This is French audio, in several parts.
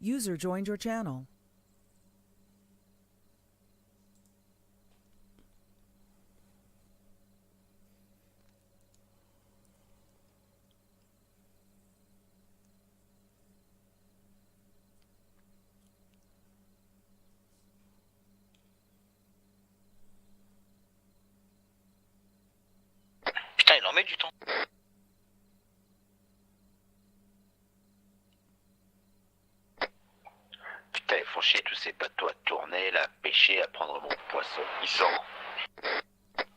User joined your channel. Putain, il en met du temps. Putain, ils font chier tous ces bateaux à tourner, là, à pêcher, à prendre mon poisson. Il sort.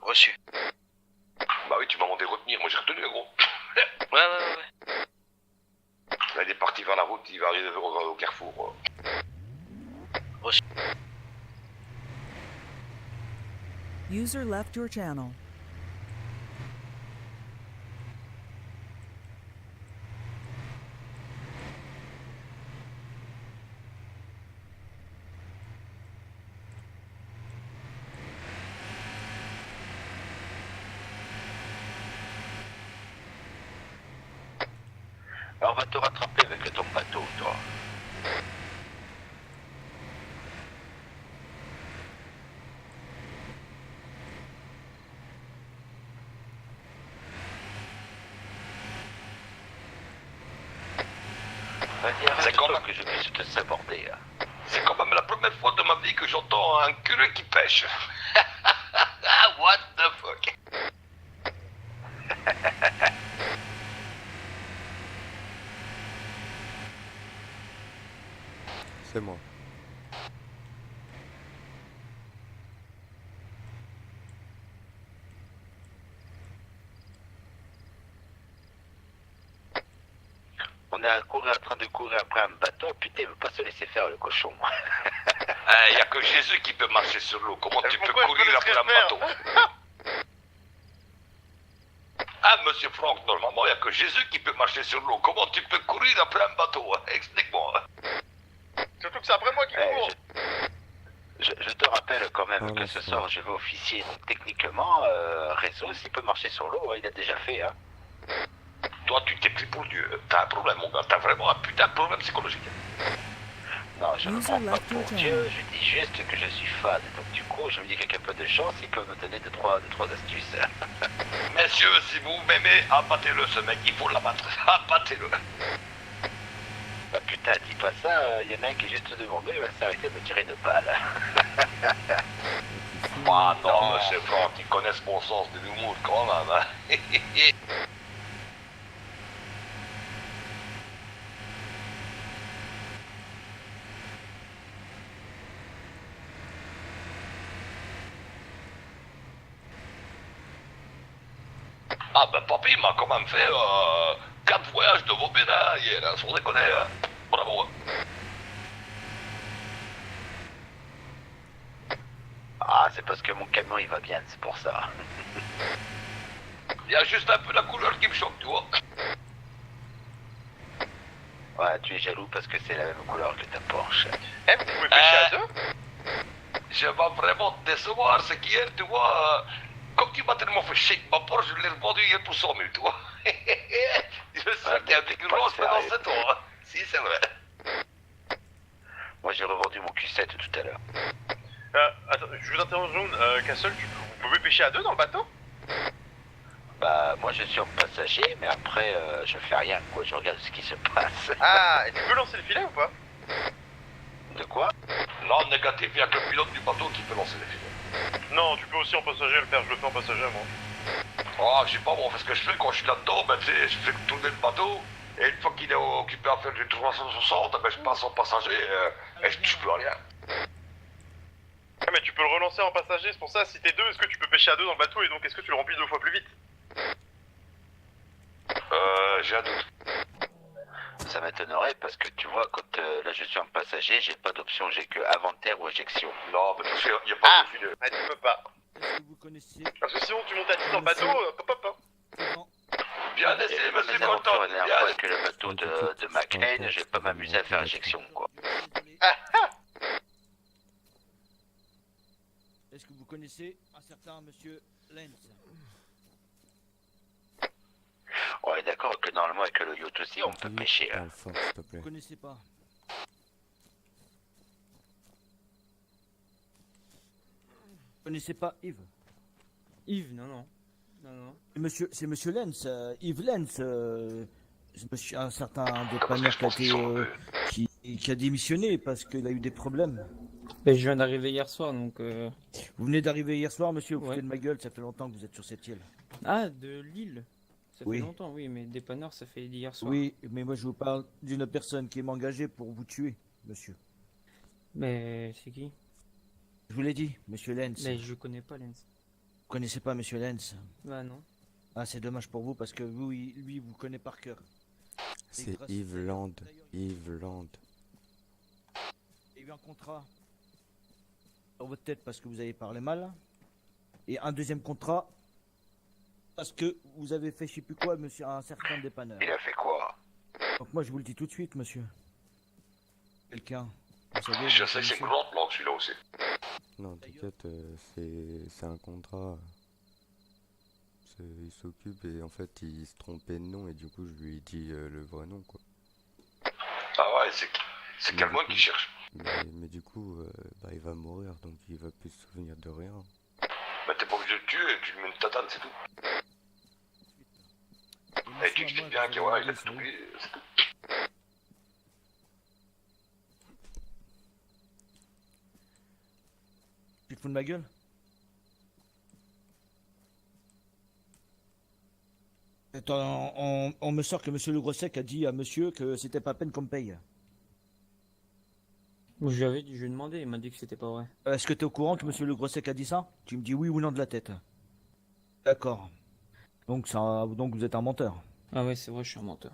Reçu. Bah oui, tu m'as demandé de retenir, moi j'ai retenu gros. Ouais. Là il est parti vers la route, il va arriver au carrefour. Reçu. User left your channel. Alors on va te rattraper avec ton bateau, toi. Vas-y, arrête C'est quand même que je puisse te saborder. Hein. C'est quand même la première fois de ma vie que j'entends un curé qui pêche. What the fuck? C'est moi. On est en train de courir après un bateau, putain, il veut pas se laisser faire le cochon. Il y a que Jésus qui peut marcher sur l'eau. Comment tu peux pourquoi je courir me après un laisserais bateau? Ah, monsieur Franck, normalement, il n'y a que Jésus qui peut marcher sur l'eau. Comment tu peux courir après un bateau? Explique-moi. Surtout que c'est après moi qui cours. Je te rappelle quand même Ah, que ce d'accord. soir je vais officier, donc techniquement, Réseau, s'il peut marcher sur l'eau, il a déjà fait, hein. Toi, tu t'es pris pour Dieu. T'as un problème, mon gars. T'as vraiment un putain de problème psychologique. Non, je ne User prends pas left pour your Dieu, channel. je dis juste que je suis fan. Donc du coup, je me dis qu'avec un peu de chance, il peut me donner deux, trois astuces. Messieurs, si vous m'aimez, abattez-le, ce mec. Il faut l'abattre. Abattez-le. Bah putain, dis pas ça, il y en a un qui est juste devant nous, il va s'arrêter de me tirer une balle. Ah non, monsieur Franck, ils connaissent mon sens de l'humour quand même. Hein. Ah ben papy m'a quand même fait 4 voyages de Vaubérin hier, hein, sans déconner. Hein. Bravo. Ah, c'est parce que mon camion il va bien, c'est pour ça. Il y a juste un peu la couleur qui me choque, tu vois. Ouais, tu es jaloux parce que c'est la même couleur que ta Porsche. Eh, vous pouvez pêcher à deux? Je vais vraiment te décevoir, c'est qu'hier, tu vois, comme tu m'as tellement fait chier ma Porsche, je l'ai revendu hier pour 100 000, tu vois. Je sais qu'il y a mais des t'es pas grosses mais dans sérieux. cette eau. Hein. Si, c'est vrai. Moi j'ai revendu mon Q7 tout à l'heure. Attends, je vous interromps, Castle, vous pouvez pêcher à deux dans le bateau? Bah, moi je suis en passager, mais après je fais rien, quoi, je regarde ce qui se passe. Ah, et tu peux lancer le filet ou pas? De quoi? Non, négatif, il n'y a que le pilote du bateau qui peut lancer les filets. Non, tu peux aussi en passager le faire, je le fais en passager moi. Oh, je sais pas, moi, ce que je fais quand je suis là-dedans, ben, tu sais, je fais tourner le bateau, et une fois qu'il est occupé à faire du 360, ben, je passe en passager, et je touche plus à rien. Ah, mais tu peux le relancer en passager, c'est pour ça, si t'es deux, est-ce que tu peux pêcher à deux dans le bateau et donc est-ce que tu le remplis 2 fois plus vite? J'ai un doute. Ça m'étonnerait parce que tu vois, quand là je suis en passager, j'ai pas d'option, j'ai que inventaire ou éjection. Non, mais tu sais, il n'y a pas de filet. Ah, tu peux pas. Est-ce que vous connaissez Parce que sinon tu montes à 10 dans le bateau, hop hop hop. Comment Bien essayé, monsieur Mes Content, aventures énervent bien avec le bateau de McLean, je vais pas m'amuser à faire éjection, quoi. Est-ce que vous connaissez un certain monsieur Lenz? Ouais, d'accord que normalement avec le yacht aussi on peut pêcher. Hein. Parle fort, s'il te plaît. Vous connaissez pas? connaissez pas Yves? Yves, non, non. Non, non. C'est monsieur Lenz, Yves Lenz, c'est monsieur, un certain Parce que dépanneur je qui a pense qu'ils été, sont qui a démissionné parce qu'il a eu des problèmes. Ben, je viens d'arriver hier soir, donc... Vous venez d'arriver hier soir, monsieur, vous Ouais. foutez de ma gueule, ça fait longtemps que vous êtes sur cette île. Ah, de Lille. Ça Oui. fait longtemps, oui, mais dépanneur, ça fait d'hier soir. Oui, mais moi je vous parle d'une personne qui est engagée pour vous tuer, monsieur. Mais c'est qui? Je vous l'ai dit, monsieur Lenz. Mais je connais pas Lens. Vous connaissez pas monsieur Lenz? Bah non. Ah, c'est dommage pour vous parce que vous, lui, vous connaît par cœur. C'est grâce- Yves Land. D'ailleurs, Yves Land. Il y a eu un contrat dans votre tête parce que vous avez parlé mal. Et un deuxième contrat parce que vous avez fait je sais plus quoi, monsieur, à un certain dépanneur. Il a fait quoi? Donc moi je vous le dis tout de suite, monsieur. Quelqu'un. Vous savez, Je vous sais que c'est connaissez. une grande langue celui-là aussi. Non, t'inquiète, c'est un contrat. Il s'occupe et en fait il se trompait de nom et du coup je lui ai dit le vrai nom quoi. Ah ouais, c'est Mais Calmoin du coup- qui cherche. Mais du coup, bah, il va mourir donc il va plus se souvenir de rien. Bah t'es pas obligé de le tuer, tu lui mets une tatane, c'est tout. Et tu expliques bien qu'il ouais, il a tout oublié, c'est tout. Tu te fous de ma gueule? Attends, on me sort que monsieur Le Grossec a dit à monsieur que c'était pas peine qu'on me paye. Moi, je lui ai demandé, il m'a dit que c'était pas vrai. Est-ce que tu es au courant que monsieur Le Grossec a dit ça? Tu me dis oui ou non de la tête. D'accord. Donc vous êtes un menteur. Ah ouais, c'est vrai, je suis un menteur.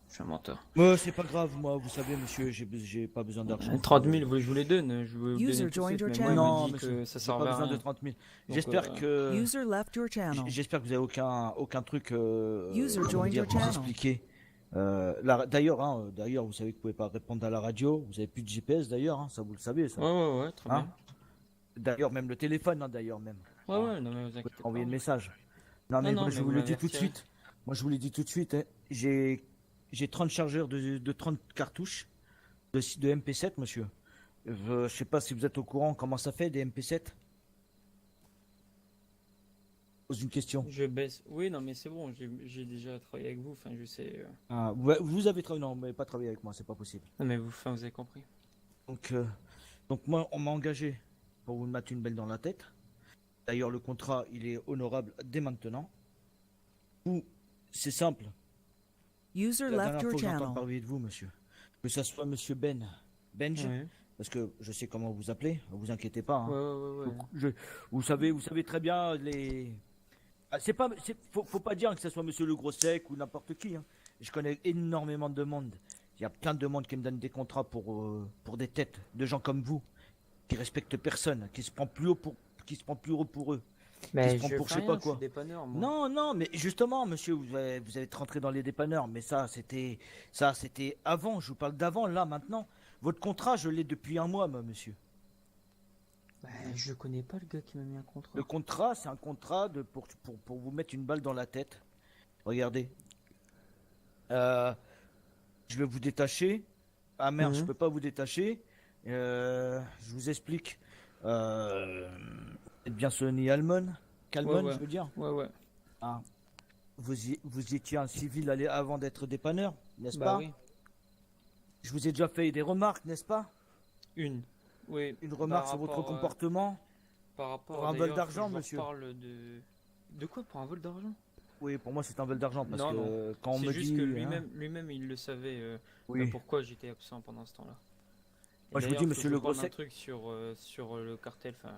Je suis un menteur. C'est pas grave, moi, vous savez, monsieur, j'ai pas besoin d'argent. 30 000, vous voulez que je vous les donne? Je vais vous les User donner tout de joined suite, your mais channel. moi, Non, il m'a dit monsieur, que ça j'ai servait pas à besoin de rien. 30 000. Donc, J'espère que... User left your channel. J'espère que vous avez aucun truc User comment joined dire, your vous channel. expliquer. D'ailleurs, vous savez que vous pouvez pas répondre à la radio. Vous avez plus de GPS d'ailleurs, hein, ça vous le savez ça. Ouais, très Hein bien. D'ailleurs, même le téléphone, hein, d'ailleurs même. Ouais, non mais vous Vous pouvez inquiétez envoyer pas. le message. Non mais non, moi, je mais vous vous le dis m'avez tout de retiré. suite. Moi je vous le dis tout de suite. Hein. J'ai 30 chargeurs de 30 cartouches de MP7, monsieur. Je sais pas si vous êtes au courant comment ça fait des MP7. Pose une question. Je baisse. Oui, non mais c'est bon, j'ai déjà travaillé avec vous, enfin je sais. Ah, vous avez travaillé, non, mais pas travaillé avec moi, c'est pas possible. Non mais vous, enfin, vous avez compris. Donc moi, on m'a engagé pour vous mettre une belle dans la tête. D'ailleurs, le contrat, il est honorable dès maintenant. Ou, c'est simple. User La left dernière your fois que j'entends channel. parler de vous, monsieur, que ça soit monsieur Benj, Ouais. parce que je sais comment vous appelez, vous inquiétez pas. Hein. Ouais. Vous savez très bien les. Ah, faut pas dire que ce soit monsieur Le Grossec ou n'importe qui. Hein. Je connais énormément de monde. Il y a plein de monde qui me donne des contrats pour des têtes de gens comme vous, qui respectent personne, qui se prend plus haut pour eux. Mais se prend je pour fais je sais rien, pas quoi. Je suis dépanneur, moi. Non, mais justement, monsieur, vous allez rentrer dans les dépanneurs, mais ça, c'était avant. Je vous parle d'avant, là, maintenant. Votre contrat, je l'ai depuis un mois, moi, monsieur. Bah, je connais pas le gars qui m'a mis un contrat. Le contrat, c'est un contrat pour vous mettre une balle dans la tête. Regardez. Je vais vous détacher. Ah merde, Mhm. je peux pas vous détacher. Je vous explique. Êtes bien Sonny Calmon, Ouais. je veux dire. Ouais. Ah. Vous étiez un civil avant d'être dépanneur, n'est-ce Bah pas? oui. Je vous ai déjà fait des remarques, n'est-ce pas? Une. Oui. Une remarque Par sur votre rapport, comportement. par rapport pour un vol d'ailleurs, d'argent, faut que je monsieur. parle de. De quoi pour un vol d'argent? Oui, pour moi, c'est un vol d'argent parce Non, que quand on C'est me juste dit. que hein, lui-même, il le savait. oui. Pourquoi j'étais absent pendant ce temps-là. Et Moi, je vous d'ailleurs, dis, faut monsieur que je Le parle d'un Grossec. truc sur le cartel, enfin.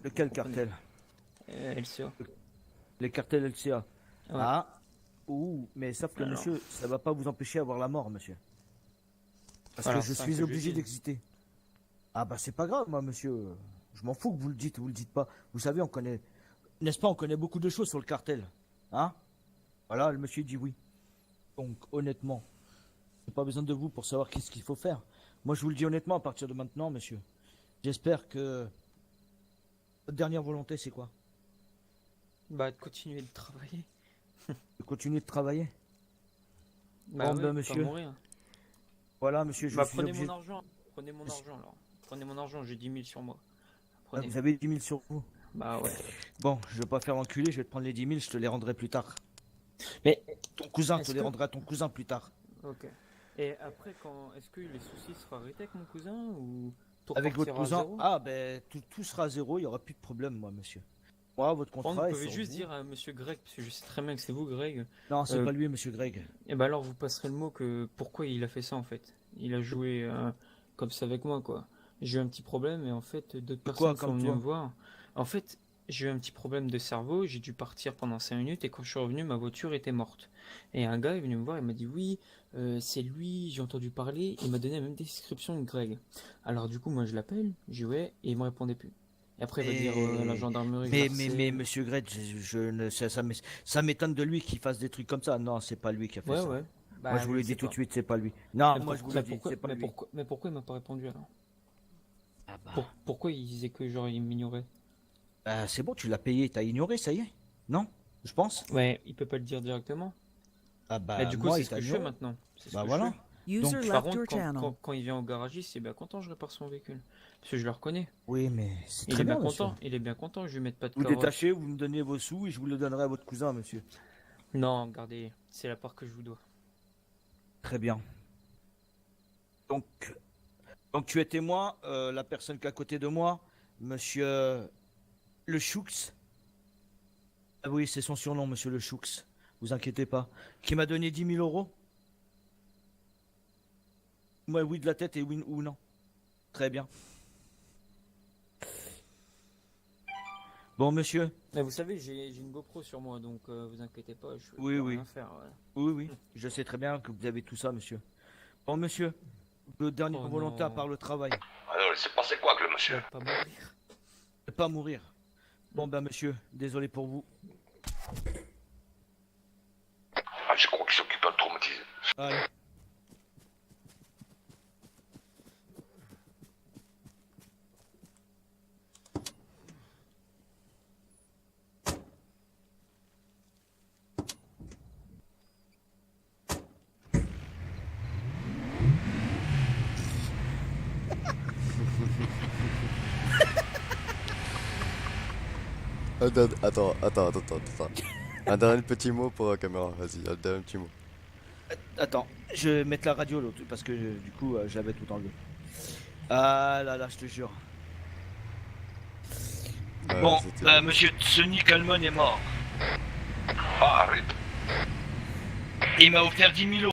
Lequel vous comprenez. cartel? LCA. Les cartels LCA. Ouais. Ah. Ouh, mais sauf que Alors. monsieur, ça va pas vous empêcher d'avoir la mort, monsieur. Parce Alors, que je c'est un suis que obligé je dis. d'exister. Ah bah c'est pas grave, moi, monsieur. Je m'en fous que vous le dites ou vous le dites pas. Vous savez, on connaît, n'est-ce pas, on connaît beaucoup de choses sur le cartel. Hein? Voilà, le monsieur dit oui. Donc, honnêtement, j'ai pas besoin de vous pour savoir qu'est-ce qu'il faut faire. Moi, je vous le dis honnêtement, à partir de maintenant, monsieur. J'espère que votre dernière volonté, c'est quoi? Bah, de continuer de travailler. De continuer de travailler. Bah, Bon, ouais, ben, pas monsieur, mourir. Voilà, monsieur, je Bah, suis prenez obligé. mon argent. Prenez mon argent, alors. Prenez mon argent, j'ai 10 000 sur moi. Ah, Prenez. vous avez 10 000 sur vous. Bah ouais. Bon, je vais pas faire enculer, je vais te prendre les 10 000, je te les rendrai plus tard. Mais Ton cousin te Est-ce les que- rendra à ton cousin plus tard. ok. Et après, est-ce que les soucis seront arrêtés avec mon cousin ou tout Avec votre repartira à cousin, zéro? ah ben tout sera à zéro, il y aura plus de problème, moi, monsieur. Moi, votre Bon, contrat vous est pouvez sur juste vous. dire à Monsieur Greg, parce que je sais très bien que c'est vous, Greg. Non, c'est Euh, pas lui, monsieur Greg. Et ben alors vous passerez le mot que pourquoi il a fait ça en fait. Il a joué comme ça avec moi quoi. J'ai eu un petit problème et en fait d'autres quoi, personnes sont comme venues toi me voir. En fait j'ai eu un petit problème de cerveau, j'ai dû partir pendant 5 minutes et quand je suis revenu ma voiture était morte. Et un gars est venu me voir, il m'a dit oui c'est lui, j'ai entendu parler, il m'a donné la même description que Greg. Alors du coup moi je l'appelle, j'ai dit ouais et il me répondait plus. Et après il va dire à la gendarmerie que je Mais harcèle. monsieur Greg, je ne ça m'étonne de lui qu'il fasse des trucs comme ça. Non, c'est pas lui qui a fait Ouais ça. ouais. Bah, Moi, je vous je le sais dis tout pas. de suite, c'est pas lui. Non, Mais moi, je vous pourquoi, le dis, c'est pas lui. mais pourquoi il m'a pas répondu alors? Ah bah, Pourquoi il disait que genre il m'ignorait? c'est bon, tu l'as payé, t'as ignoré, ça y est. Non, je pense. Ouais, il peut pas le dire directement. Ah bah, Bah, du coup, moi, c'est il ce t'a que je fais ignoré. maintenant. C'est ce Bah que voilà. je fais. User Donc, Par left contre, your channel. quand il vient au garagiste, il est bien content, je répare son véhicule. Parce que je le reconnais. Oui, mais c'est Il très est bien bien, monsieur. content. Il est bien content, je lui mets pas de Vous carotte. détachez, vous me donnez vos sous et je vous le donnerai à votre cousin, monsieur. Non, regardez, c'est la part que je vous dois. Très bien. Donc tu es témoin, la personne qui est à côté de moi, monsieur Le Choux. Ah oui, c'est son surnom, monsieur Le Choux. Vous inquiétez pas. Qui m'a donné 10 000 euros. Moi, oui de la tête et oui ou non. Très bien. Bon, monsieur. Mais vous savez, j'ai une GoPro sur moi, donc vous inquiétez pas, je Oui, peux oui. rien faire. Voilà. Oui, oui. Je sais très bien que vous avez tout ça, monsieur. Bon, monsieur. Le dernier Oh volontaire non. par le travail. Alors, il s'est passé quoi avec le Je monsieur? vais pas mourir. Ne pas mourir. Bon, ben, monsieur. Désolé pour vous. Ah, je crois qu'il s'occupe de traumatiser. Allez. Attends. Un dernier petit mot pour la caméra, vas-y, un dernier petit mot. Attends, je vais mettre la radio l'autre parce que du coup j'avais tout enlevé. Ah là là, je te jure. Bon, c'était- monsieur Sonny Coleman est mort. Ah, arrête. Il m'a offert 10 000 euros.